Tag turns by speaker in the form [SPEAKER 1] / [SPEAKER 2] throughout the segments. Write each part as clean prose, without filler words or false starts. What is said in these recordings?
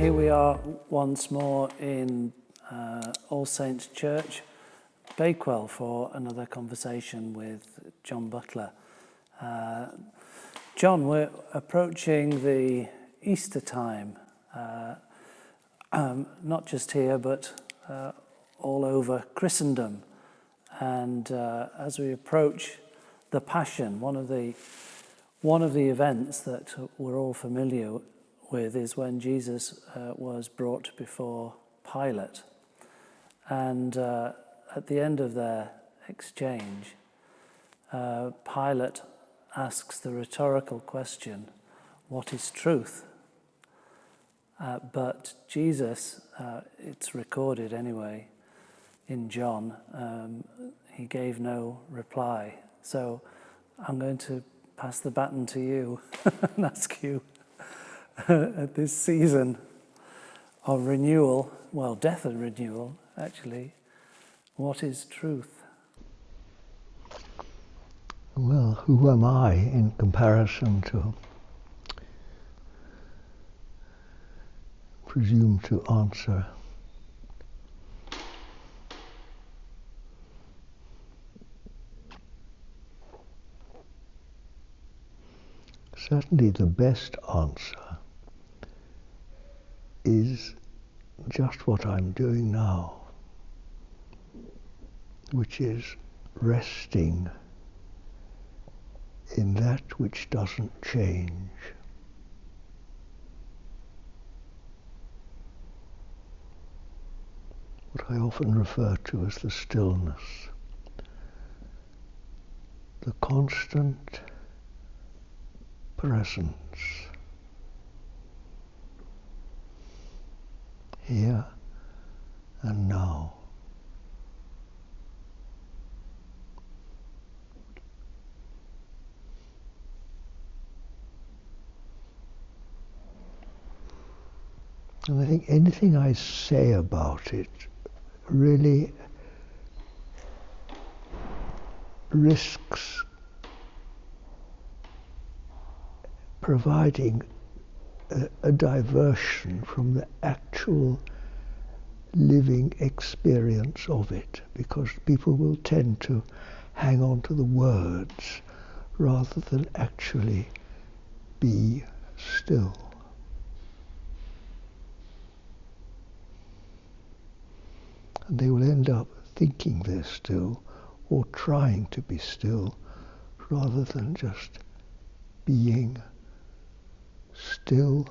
[SPEAKER 1] Here we are once more in All Saints Church, Bakewell, for another conversation with John Butler. John, we're approaching the Easter time, not just here, but all over Christendom. And as we approach the Passion, one of the events that we're all familiar with is when Jesus was brought before Pilate. And at the end of their exchange, Pilate asks the rhetorical question, what is truth? But Jesus, it's recorded anyway in John, he gave no reply. So I'm going to pass the baton to you and ask you at this season of renewal, well, death and renewal, actually, what is truth?
[SPEAKER 2] Well, who am I in comparison to presume to answer? Certainly the best answer is just what I'm doing now, which is resting in that which doesn't change. What I often refer to as the stillness, the constant presence here and now. And I think anything I say about it really risks providing a diversion from the actual living experience of it, because people will tend to hang on to the words rather than actually be still. And they will end up thinking they're still or trying to be still rather than just being still,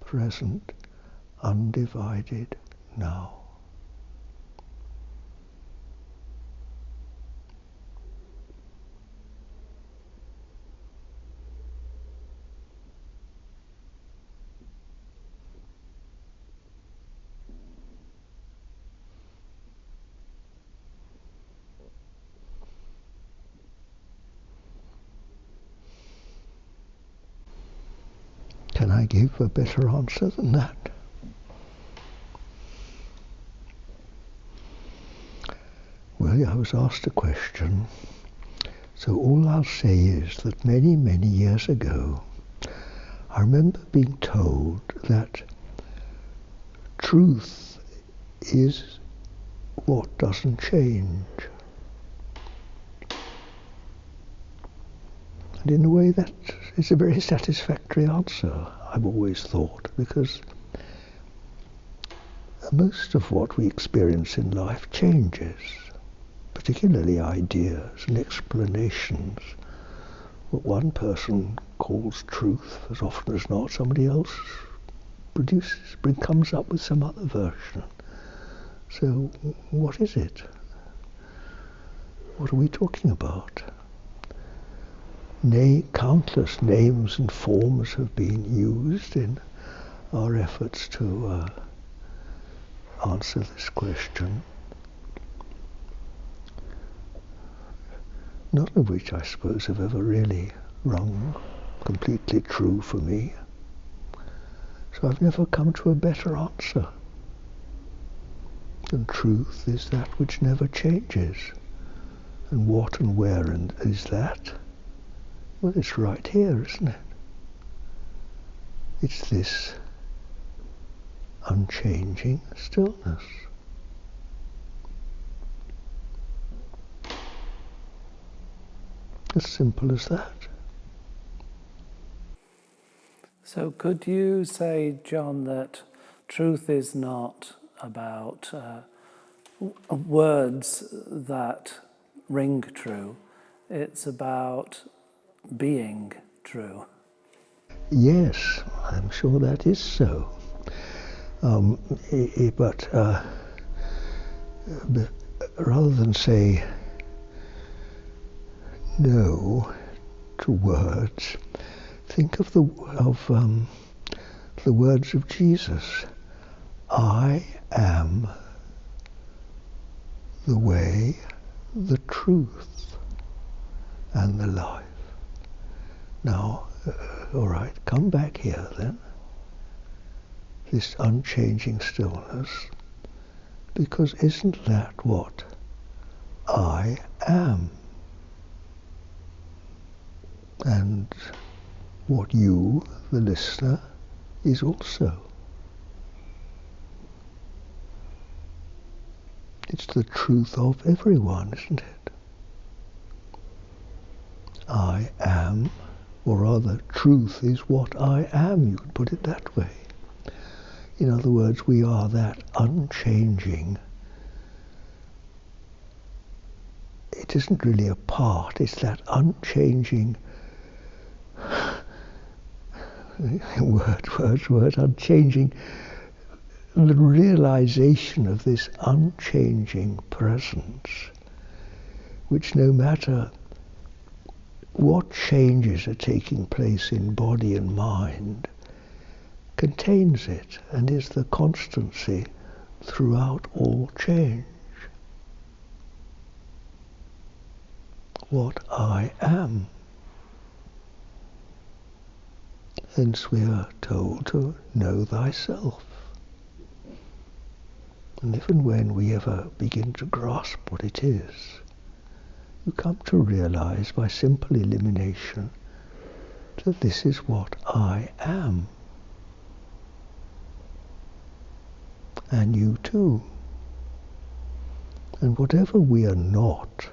[SPEAKER 2] present, undivided now. Can I give a better answer than that? Well, I was asked a question, so all I'll say is that many, many years ago, I remember being told that truth is what doesn't change. And in a way that is a very satisfactory answer, I've always thought, because most of what we experience in life changes, particularly ideas and explanations. What one person calls truth, as often as not, somebody else comes up with some other version. So what is it? What are we talking about? Countless names and forms have been used in our efforts to answer this question, none of which I suppose have ever really rung completely true for me. So I've never come to a better answer. And truth is that which never changes. And what and where is that? Well, it's right here, isn't it? It's this unchanging stillness. As simple as that.
[SPEAKER 1] So could you say, John, that truth is not about words that ring true, it's about being true?
[SPEAKER 2] Yes, I'm sure that is so. But rather than say no to words, think of the words of Jesus. I am the way, the truth, and the life. Now, all right, come back here then. This unchanging stillness, because isn't that what I am? And what you, the listener, is also. It's the truth of everyone, isn't it? I am, or rather, truth is what I am, you could put it that way. In other words, we are that unchanging. It isn't really a part, it's that unchanging word, unchanging, the realization of this unchanging presence, which no matter what changes are taking place in body and mind, contains it and is the constancy throughout all change. What I am. Hence we are told to know thyself. And if and when we ever begin to grasp what it is, you come to realize by simple elimination that this is what I am. And you too. And whatever we are not,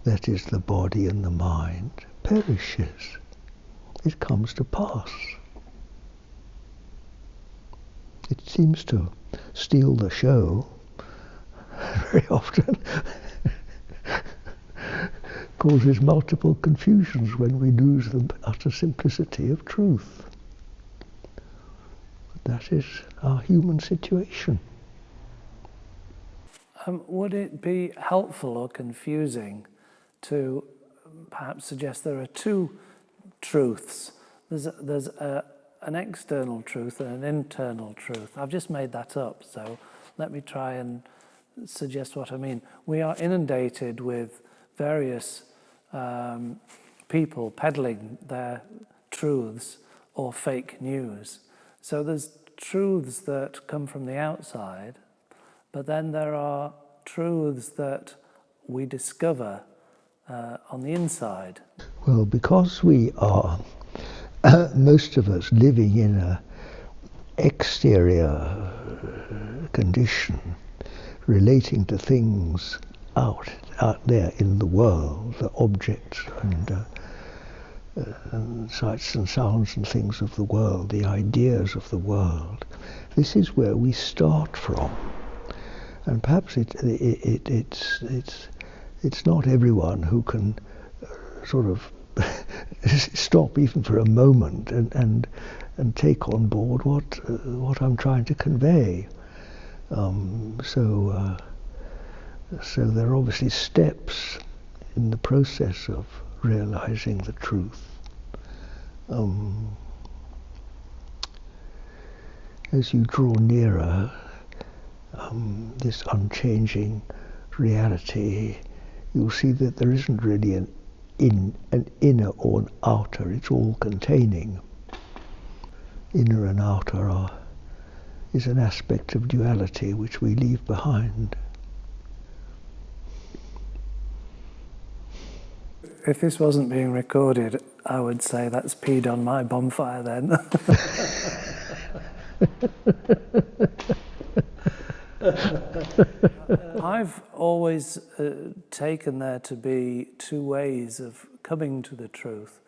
[SPEAKER 2] that is the body and the mind, perishes. It comes to pass. It seems to steal the show very often. Causes multiple confusions when we lose the utter simplicity of truth. But that is our human situation.
[SPEAKER 1] Would it be helpful or confusing to perhaps suggest there are two truths? There's an external truth and an internal truth. I've just made that up, so let me try and suggest what I mean. We are inundated with various people peddling their truths or fake news. So there's truths that come from the outside, but then there are truths that we discover on the inside.
[SPEAKER 2] Well, because we are, most of us, living in an exterior condition, relating to things out there in the world, the objects and sights and sounds and things of the world, the ideas of the world. This is where we start from, and perhaps it's not everyone who can sort of stop even for a moment and take on board what I'm trying to convey. So there are obviously steps in the process of realizing the truth. As you draw nearer this unchanging reality, you'll see that there isn't really an inner or an outer. It's all containing. Inner and outer is an aspect of duality which we leave behind.
[SPEAKER 1] If this wasn't being recorded, I would say that's peed on my bonfire then. I've always taken there to be two ways of coming to the truth.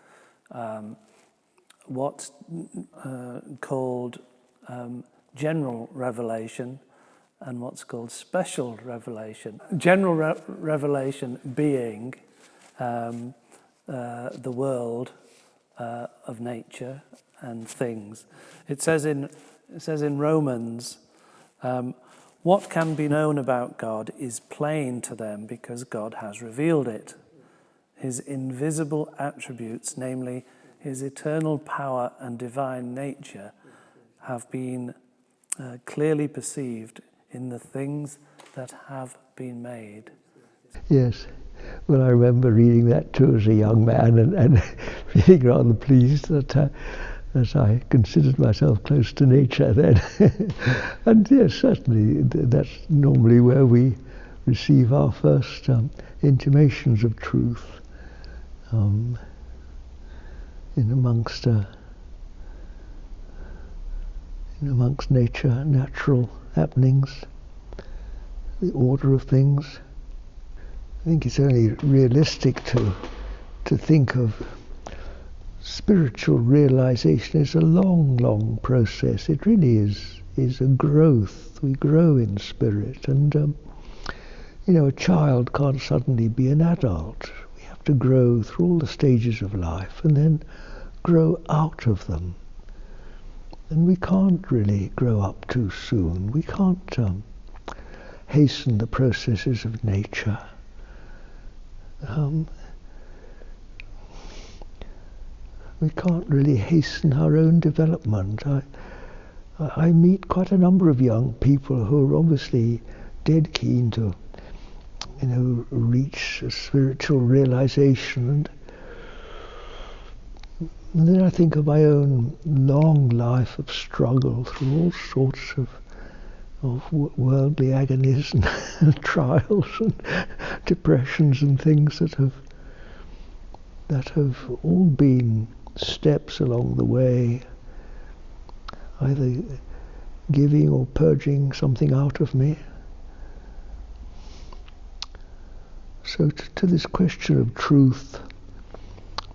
[SPEAKER 1] What's called general revelation and what's called special revelation. General revelation being the world of nature and things. It says in Romans, what can be known about God is plain to them because God has revealed it. His invisible attributes, namely his eternal power and divine nature, have been clearly perceived in the things that have been made.
[SPEAKER 2] Yes. Well, I remember reading that too as a young man and feeling rather pleased that I considered myself close to nature then. And yes, certainly that's normally where we receive our first intimations of truth, in amongst nature, natural happenings, the order of things. I think it's only realistic to think of spiritual realization as a long, long process. It really is a growth. We grow in spirit, and a child can't suddenly be an adult. We have to grow through all the stages of life and then grow out of them. And we can't really grow up too soon. We can't hasten the processes of nature. We can't really hasten our own development. I meet quite a number of young people who are obviously dead keen to, reach a spiritual realization, and then I think of my own long life of struggle through all sorts of worldly agonies and trials and depressions and things that have all been steps along the way, either giving or purging something out of me. So to this question of truth,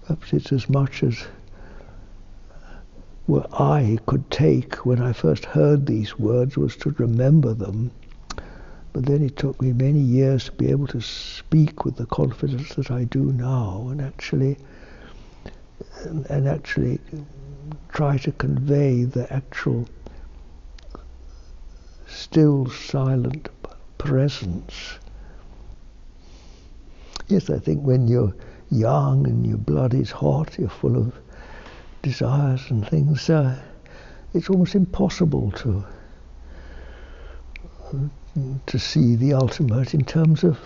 [SPEAKER 2] perhaps it's as much as what I could take when I first heard these words was to remember them, but then it took me many years to be able to speak with the confidence that I do now, and actually try to convey the actual still, silent presence. Yes, I think when you're young and your blood is hot, you're full of desires and things, it's almost impossible to see the ultimate in terms of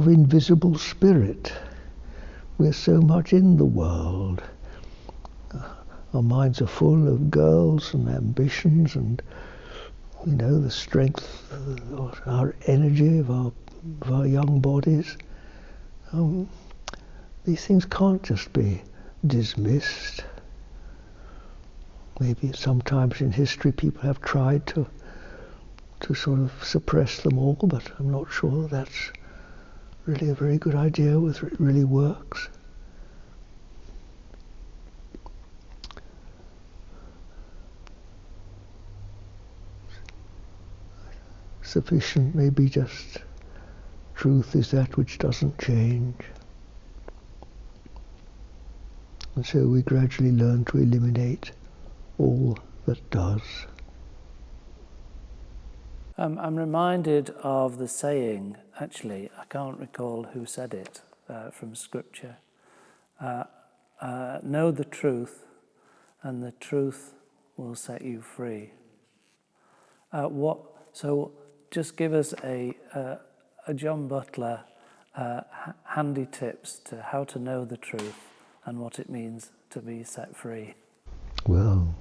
[SPEAKER 2] invisible spirit. We're so much in the world. Our minds are full of girls and ambitions and, the strength, our energy of our young bodies. These things can't just be dismissed. Maybe sometimes in history people have tried to sort of suppress them all, but I'm not sure that's really a very good idea, whether it really works. Sufficient maybe just truth is that which doesn't change. And so we gradually learn to eliminate all that does.
[SPEAKER 1] I'm reminded of the saying, actually, I can't recall who said it from Scripture. Know the truth, and the truth will set you free. So just give us a John Butler handy tips to how to know the truth and what it means to be set free.
[SPEAKER 2] Well,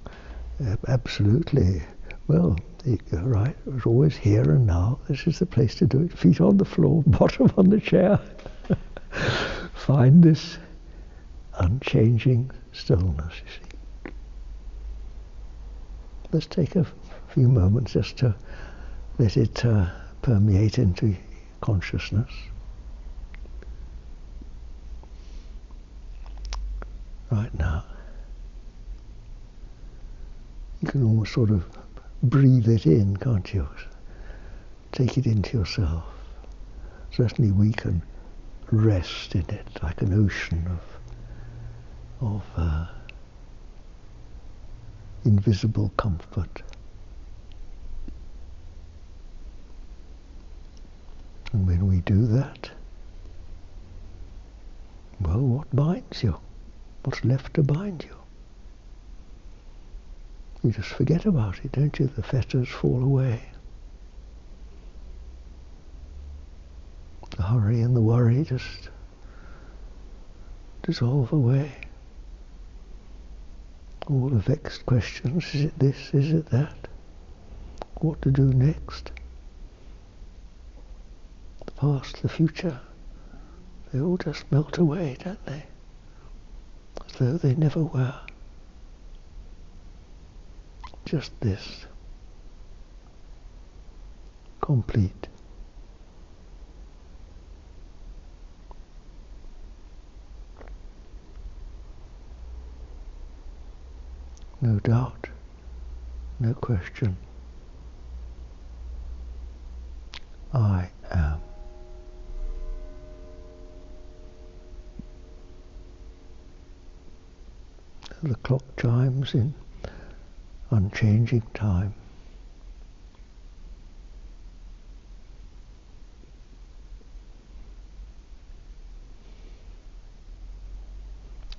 [SPEAKER 2] absolutely. Well, you're right. It was always here and now. This is the place to do it. Feet on the floor, bottom on the chair. Find this unchanging stillness, you see. let's take a few moments just to let it permeate into consciousness. Right now. You can almost sort of breathe it in, can't you? Take it into yourself. Certainly we can rest in it like an ocean of invisible comfort. And when we do that, well, what binds you? What's left to bind you? You just forget about it, don't you? The fetters fall away. The hurry and the worry just dissolve away. All the vexed questions, is it this, is it that? What to do next? The past, the future, they all just melt away, don't they? As though they never were. Just this. Complete. No doubt, no question. I am. The clock chimes in unchanging time.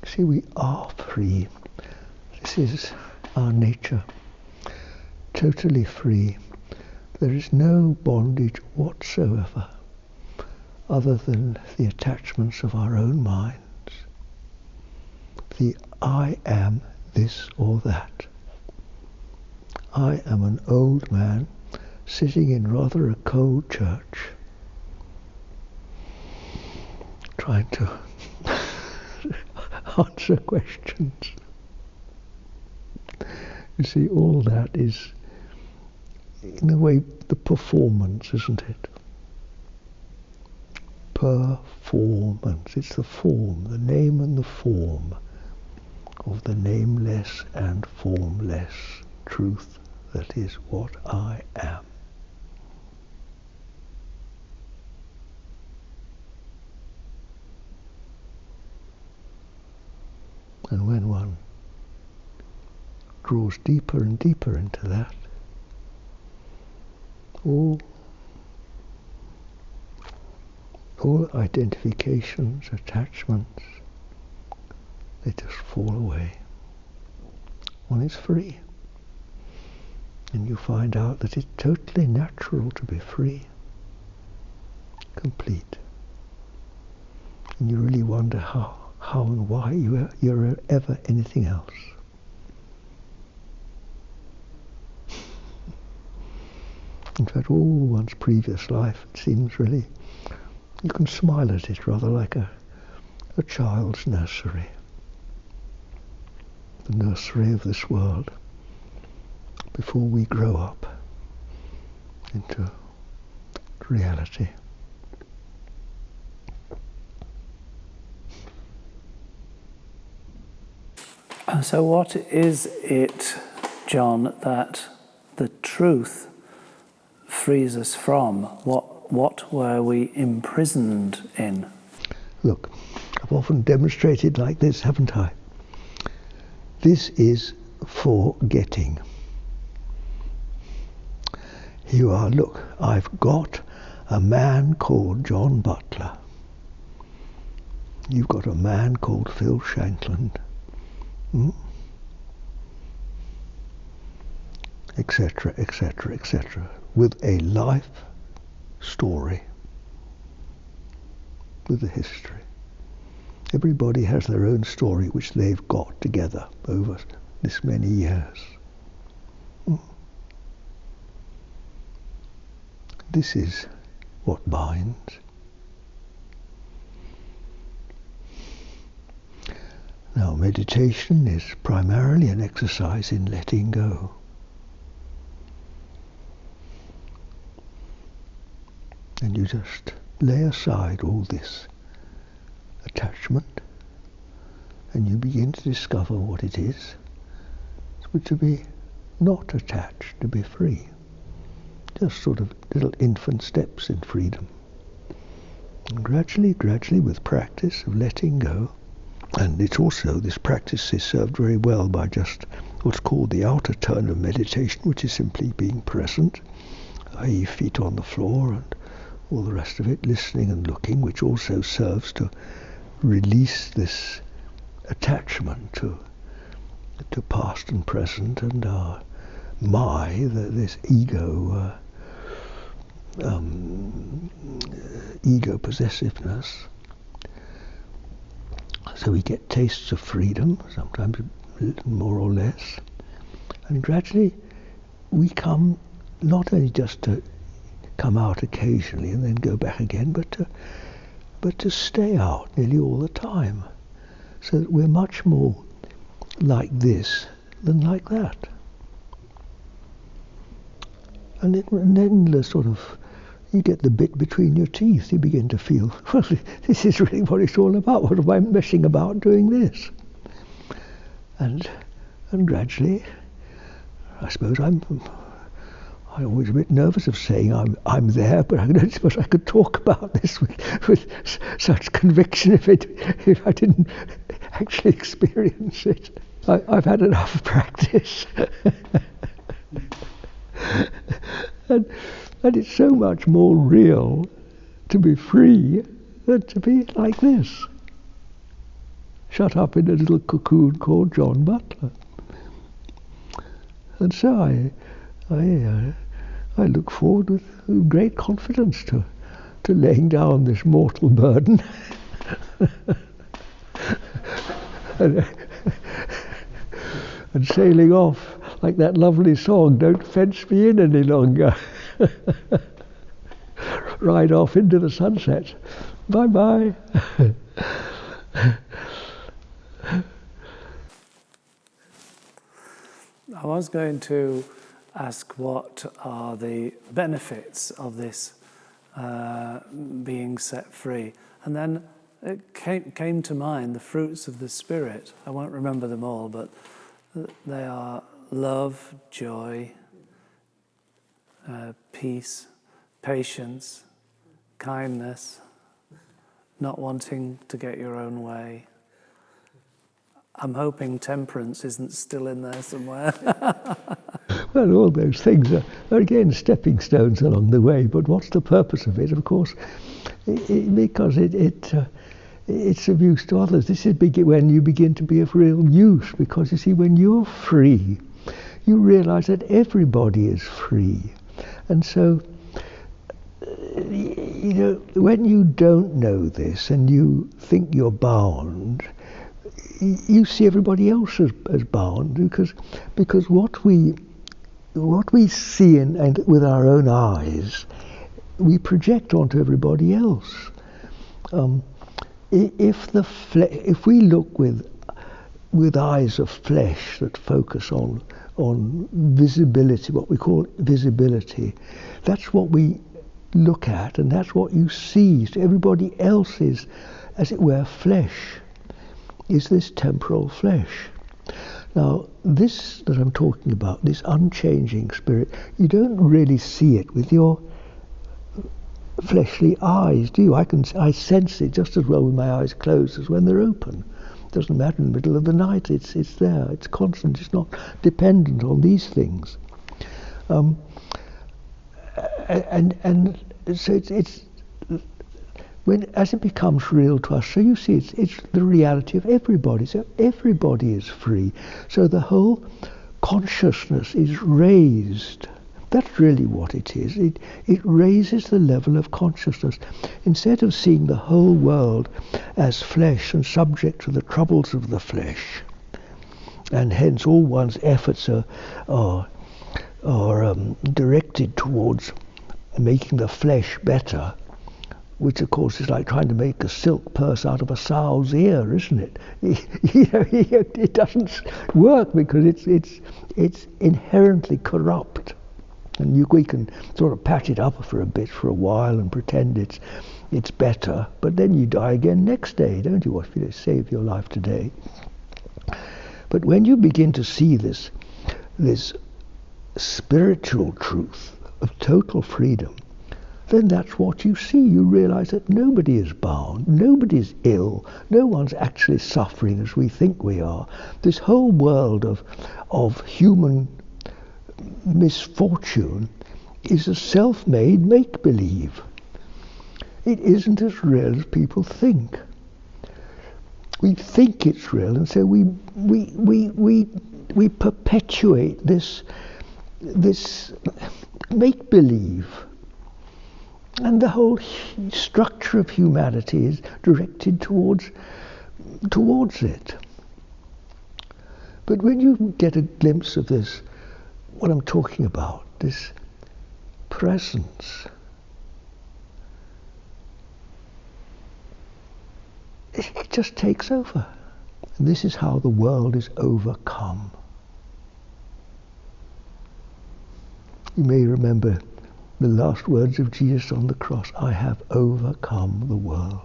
[SPEAKER 2] See, we are free. This is our nature. Totally free. There is no bondage whatsoever other than the attachments of our own minds. The I am this or that. I am an old man sitting in rather a cold church, trying to answer questions. You see, all that is, in a way, the performance, isn't it? Performance. It's the form, the name and the form of the nameless and formless truth that is what I am. And when one draws deeper and deeper into that, all identifications, attachments, they just fall away. One is free. And you find out that it's totally natural to be free. Complete. And you really wonder how and why you're ever anything else. In fact, all one's previous life, it seems really, you can smile at it rather like a child's nursery. The nursery of this world, before we grow up into reality.
[SPEAKER 1] So what is it, John, that the truth frees us from? What were we imprisoned in?
[SPEAKER 2] Look, I've often demonstrated like this, haven't I? This is forgetting. Here you are, look, I've got a man called John Butler. You've got a man called Phil Shankland. Etc., etc., etc., with a life story, with a history. Everybody has their own story which they've got together over this many years. This is what binds. Now, meditation is primarily an exercise in letting go. And you just lay aside all this attachment, and you begin to discover what it is to be not attached, to be free. Just sort of little infant steps in freedom. And gradually, with practice of letting go, and it's also, this practice is served very well by just what's called the outer turn of meditation, which is simply being present, i.e. feet on the floor and all the rest of it, listening and looking, which also serves to release this attachment to past and present and our this ego possessiveness. So we get tastes of freedom, sometimes a little more or less, and gradually we come not only just to come out occasionally and then go back again, but to stay out nearly all the time, so that we're much more like this than like that. And then the sort of, you get the bit between your teeth. You begin to feel, well, this is really what it's all about. What am I messing about doing this? And gradually, I suppose I'm always a bit nervous of saying I'm there, but I don't suppose I could talk about this with such conviction if I didn't actually experience it. I've had enough practice. And it's so much more real to be free than to be like this, shut up in a little cocoon called John Butler. And so I look forward with great confidence to laying down this mortal burden and sailing off like that lovely song, "Don't Fence Me In Any Longer." Ride off into the sunset. Bye-bye.
[SPEAKER 1] I was going to ask what are the benefits of this being set free, and then it came to mind the fruits of the Spirit. I won't remember them all, but they are love, joy, peace, patience, kindness, not wanting to get your own way. I'm hoping temperance isn't still in there somewhere.
[SPEAKER 2] Well, all those things are again stepping stones along the way, but what's the purpose of it? Of course, because it's of use to others. This is when you begin to be of real use, because you see, when you're free, you realize that everybody is free. And so, when you don't know this and you think you're bound, you see everybody else as bound, because what we see and with our own eyes, we project onto everybody else. If we look with eyes of flesh that focus on visibility, what we call visibility, that's what we look at, and that's what you see. So everybody else is, as it were, flesh, is this temporal flesh. Now, this that I'm talking about, this unchanging spirit, you don't really see it with your fleshly eyes, do you? I sense it just as well with my eyes closed as when they're open. It doesn't matter in the middle of the night, it's there, it's constant, it's not dependent on these things. And so it's when, as it becomes real to us, so you see it's the reality of everybody. So everybody is free. So the whole consciousness is raised. That's really what it is. It raises the level of consciousness. Instead of seeing the whole world as flesh and subject to the troubles of the flesh, and hence all one's efforts are directed towards making the flesh better, which of course is like trying to make a silk purse out of a sow's ear, isn't it? It doesn't work because it's inherently corrupt. And we can sort of patch it up for a bit, for a while, and pretend it's better. But then you die again next day, don't you? What if you save your life today? But when you begin to see this spiritual truth of total freedom, then that's what you see. You realize that nobody is bound, nobody's ill, no one's actually suffering as we think we are. This whole world of human misfortune is a self-made make-believe. It isn't as real as people think. We think it's real, and so we perpetuate this make-believe. And the whole structure of humanity is directed towards it. But when you get a glimpse of this, what I'm talking about, this presence, it just takes over. And this is how the world is overcome. You may remember the last words of Jesus on the cross: I have overcome the world.